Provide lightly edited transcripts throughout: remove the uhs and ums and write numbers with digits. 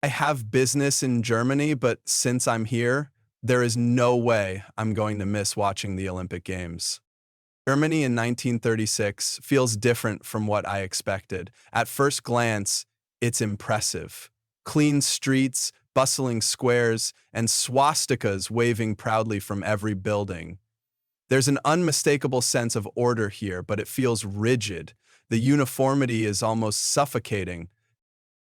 I have business in Germany, but since I'm here, there is no way I'm going to miss watching the Olympic Games. Germany in 1936 feels different from what I expected. At first glance, it's impressive. Clean streets, bustling squares, and swastikas waving proudly from every building. There's an unmistakable sense of order here, but it feels rigid. The uniformity is almost suffocating.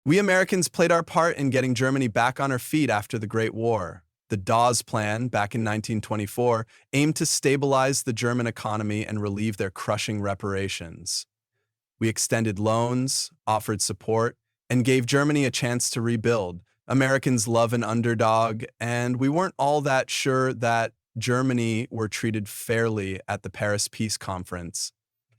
We Americans played our part in getting Germany back on her feet after the Great War. The Dawes Plan, back in 1924, aimed to stabilize the German economy and relieve their crushing reparations. We extended loans, offered support, and gave Germany a chance to rebuild. Americans love an underdog, and we weren't all that sure that Germany were treated fairly at the Paris Peace Conference.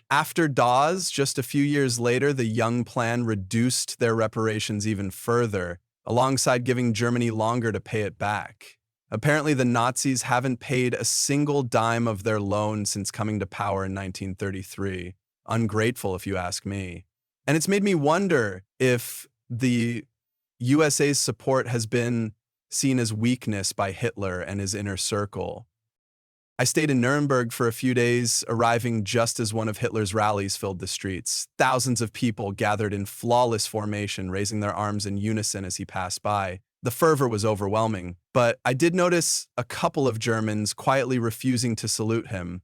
After Dawes, just a few years later, the Young Plan reduced their reparations even further, alongside giving Germany longer to pay it back. Apparently, the Nazis haven't paid a single dime of their loan since coming to power in 1933. Ungrateful, if you ask me. And it's made me wonder if the USA's support has been seen as weakness by Hitler and his inner circle. I stayed in Nuremberg for a few days, arriving just as one of Hitler's rallies filled the streets. Thousands of people gathered in flawless formation, raising their arms in unison as he passed by. The fervor was overwhelming, but I did notice a couple of Germans quietly refusing to salute him.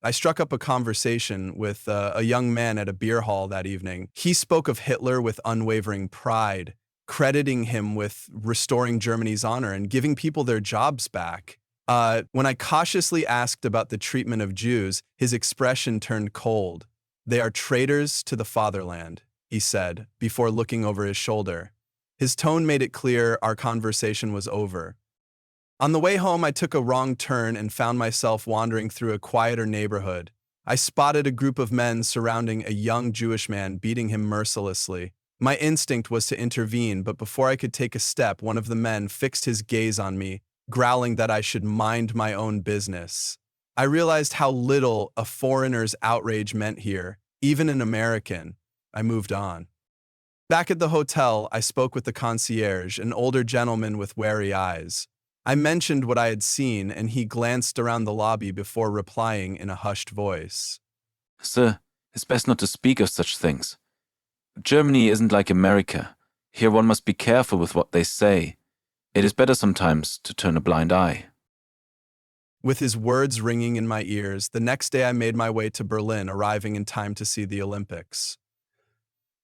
I struck up a conversation with a young man at a beer hall that evening. He spoke of Hitler with unwavering pride, crediting him with restoring Germany's honor and giving people their jobs back. When I cautiously asked about the treatment of Jews, his expression turned cold. "They are traitors to the fatherland," he said, before looking over his shoulder. His tone made it clear our conversation was over. On the way home, I took a wrong turn and found myself wandering through a quieter neighborhood. I spotted a group of men surrounding a young Jewish man, beating him mercilessly. My instinct was to intervene, but before I could take a step, one of the men fixed his gaze on me, growling that I should mind my own business. I realized how little a foreigner's outrage meant here, even an American. I moved on. Back at the hotel, I spoke with the concierge, an older gentleman with wary eyes. I mentioned what I had seen, and he glanced around the lobby before replying in a hushed voice. "Sir, it's best not to speak of such things. Germany isn't like America. Here one must be careful with what they say. It is better sometimes to turn a blind eye." With his words ringing in my ears, the next day I made my way to Berlin, arriving in time to see the Olympics.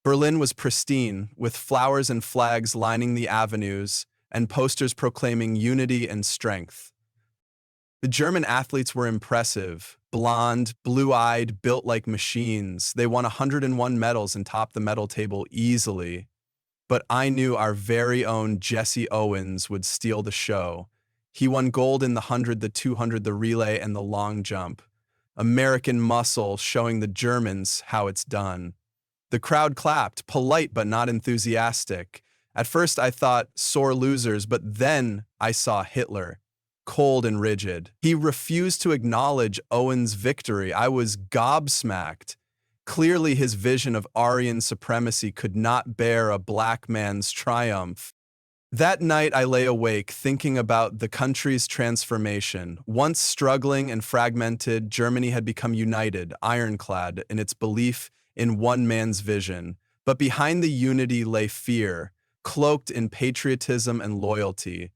Berlin was pristine, with flowers and flags lining the avenues and posters proclaiming unity and strength. The German athletes were impressive, blonde, blue-eyed, built like machines. They won 101 medals and topped the medal table easily. But I knew our very own Jesse Owens would steal the show. He won gold in the 100, the 200, the relay, and the long jump. American muscle showing the Germans how it's done. The crowd clapped, polite but not enthusiastic. At first I thought sore losers, but then I saw Hitler, cold and rigid. He refused to acknowledge Owens' victory. I was gobsmacked. Clearly his vision of Aryan supremacy could not bear a black man's triumph. That night I lay awake thinking about the country's transformation. Once struggling and fragmented, Germany had become united, ironclad in its belief in one man's vision. But behind the unity lay fear, cloaked in patriotism and loyalty.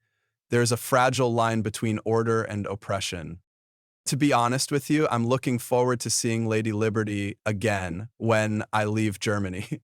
There's a fragile line between order and oppression. To be honest with you, I'm looking forward to seeing Lady Liberty again when I leave Germany.